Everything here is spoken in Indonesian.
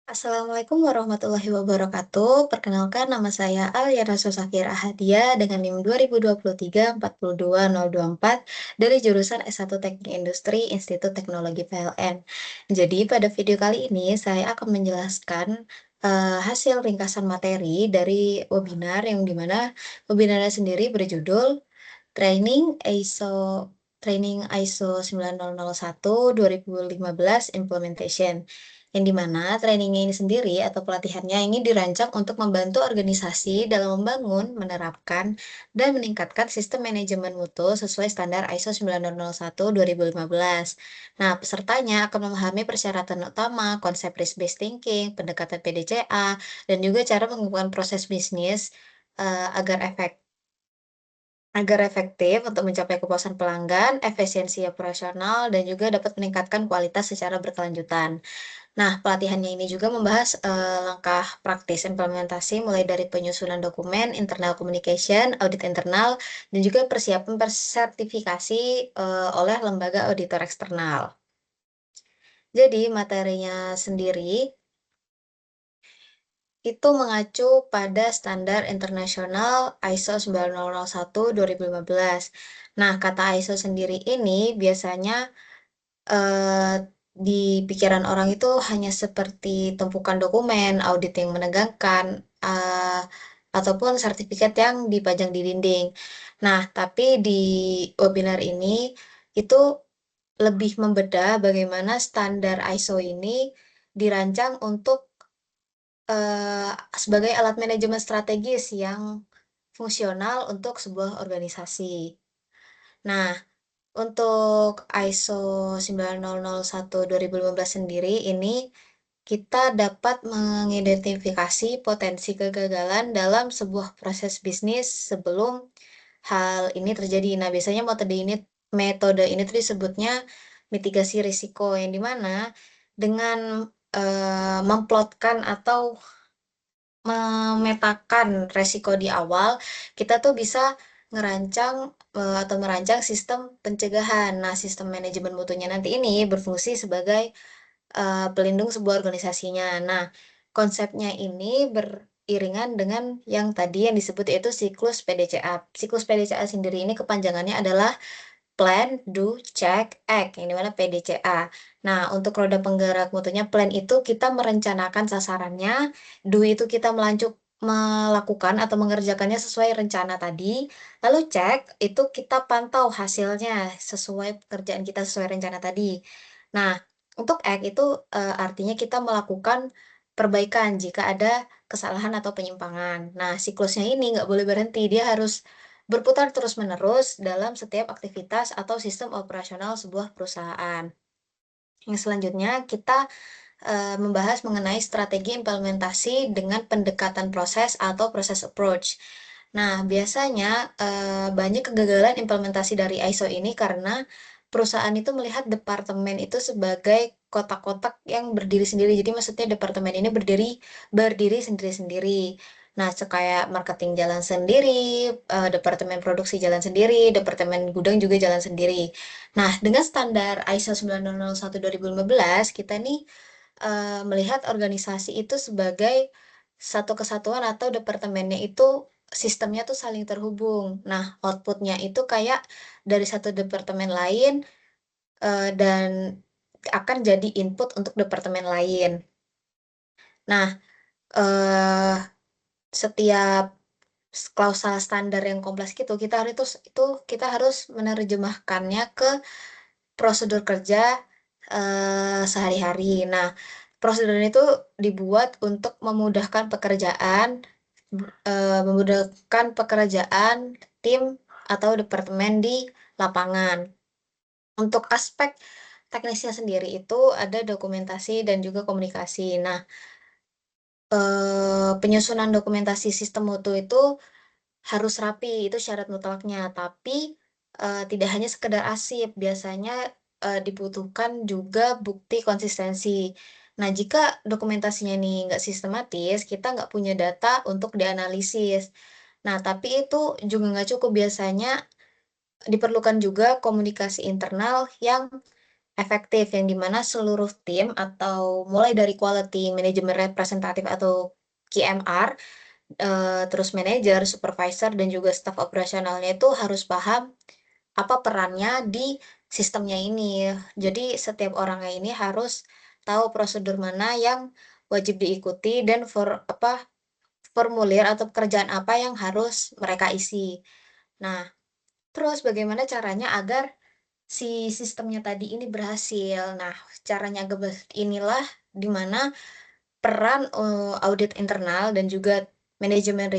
Assalamualaikum warahmatullahi wabarakatuh. Perkenalkan nama saya Alyana Susakir Ahadia dengan NIM 2023-42024 dari jurusan S1 Teknik Industri Institut Teknologi PLN. Jadi pada video kali ini saya akan menjelaskan hasil ringkasan materi dari webinar yang dimana webinarnya sendiri berjudul Training ISO 9001 2015 Implementation. Yang dimana trainingnya ini sendiri atau pelatihannya ini dirancang untuk membantu organisasi dalam membangun, menerapkan, dan meningkatkan sistem manajemen mutu sesuai standar ISO 9001 2015. Nah, pesertanya akan memahami persyaratan utama, konsep risk-based thinking, pendekatan PDCA, dan juga cara mengembangkan proses bisnis agar efektif untuk mencapai kepuasan pelanggan, efisiensi operasional, dan juga dapat meningkatkan kualitas secara berkelanjutan. Nah, pelatihannya ini juga membahas langkah praktis implementasi mulai dari penyusunan dokumen, internal communication, audit internal, dan juga persiapan sertifikasi oleh lembaga auditor eksternal. Jadi, materinya sendiri itu mengacu pada standar internasional ISO 9001-2015. Nah, kata ISO sendiri ini biasanya eh, di pikiran orang itu hanya seperti tumpukan dokumen, audit yang menegangkan, ataupun sertifikat yang dipajang di dinding. Nah, tapi di webinar ini itu lebih membedah bagaimana standar ISO ini dirancang untuk sebagai alat manajemen strategis yang fungsional untuk sebuah organisasi. Nah, untuk ISO 9001-2015 sendiri ini kita dapat mengidentifikasi potensi kegagalan dalam sebuah proses bisnis sebelum hal ini terjadi. Nah, biasanya metode ini tuh disebutnya mitigasi risiko yang dimana dengan memplotkan atau memetakan resiko di awal, kita tuh bisa merancang sistem pencegahan. Nah, sistem manajemen mutunya nanti ini berfungsi sebagai pelindung sebuah organisasinya. Nah, konsepnya ini beriringan dengan yang tadi yang disebut yaitu siklus PDCA. Siklus PDCA sendiri ini kepanjangannya adalah Plan, Do, Check, Act, yang dimana PDCA. Nah, untuk roda penggerak mutunya plan itu kita merencanakan sasarannya, Do itu kita melakukan atau mengerjakannya sesuai rencana tadi, lalu Check itu kita pantau hasilnya sesuai pekerjaan kita sesuai rencana tadi. Nah, untuk Act itu artinya kita melakukan perbaikan jika ada kesalahan atau penyimpangan. Nah, siklusnya ini nggak boleh berhenti, dia harus berputar terus-menerus dalam setiap aktivitas atau sistem operasional sebuah perusahaan. Yang selanjutnya, kita membahas mengenai strategi implementasi dengan pendekatan proses atau proses approach. Nah, biasanya banyak kegagalan implementasi dari ISO ini karena perusahaan itu melihat departemen itu sebagai kotak-kotak yang berdiri sendiri. Jadi maksudnya departemen ini berdiri sendiri-sendiri. Nah, kayak marketing jalan sendiri, departemen produksi jalan sendiri, departemen gudang juga jalan sendiri. Nah, dengan standar ISO 9001-2015, kita nih melihat organisasi itu sebagai satu kesatuan atau departemennya itu sistemnya tuh saling terhubung. Nah, outputnya itu kayak dari satu departemen lain dan akan jadi input untuk departemen lain. Nah, eh, setiap klausal standar yang kompleks gitu, kita harus menerjemahkannya ke prosedur kerja sehari-hari. Nah, prosedur itu dibuat untuk memudahkan pekerjaan tim atau departemen di lapangan. Untuk aspek teknisnya sendiri itu ada dokumentasi dan juga komunikasi. Nah, penyusunan dokumentasi sistem mutu itu harus rapi, itu syarat mutlaknya. Tapi tidak hanya sekedar arsip, biasanya dibutuhkan juga bukti konsistensi. Nah, jika dokumentasinya ini nggak sistematis, kita nggak punya data untuk dianalisis. Nah, tapi itu juga nggak cukup. Biasanya diperlukan juga komunikasi internal yang efektif, yang dimana seluruh tim atau mulai dari quality, manajemen representatif atau QMR, terus manajer, supervisor, dan juga staf operasionalnya itu harus paham apa perannya di sistemnya ini. Jadi setiap orangnya ini harus tahu prosedur mana yang wajib diikuti dan formulir atau pekerjaan apa yang harus mereka isi. Nah, terus bagaimana caranya agar si sistemnya tadi ini berhasil? Nah, caranya inilah di mana peran, audit internal dan juga manajemen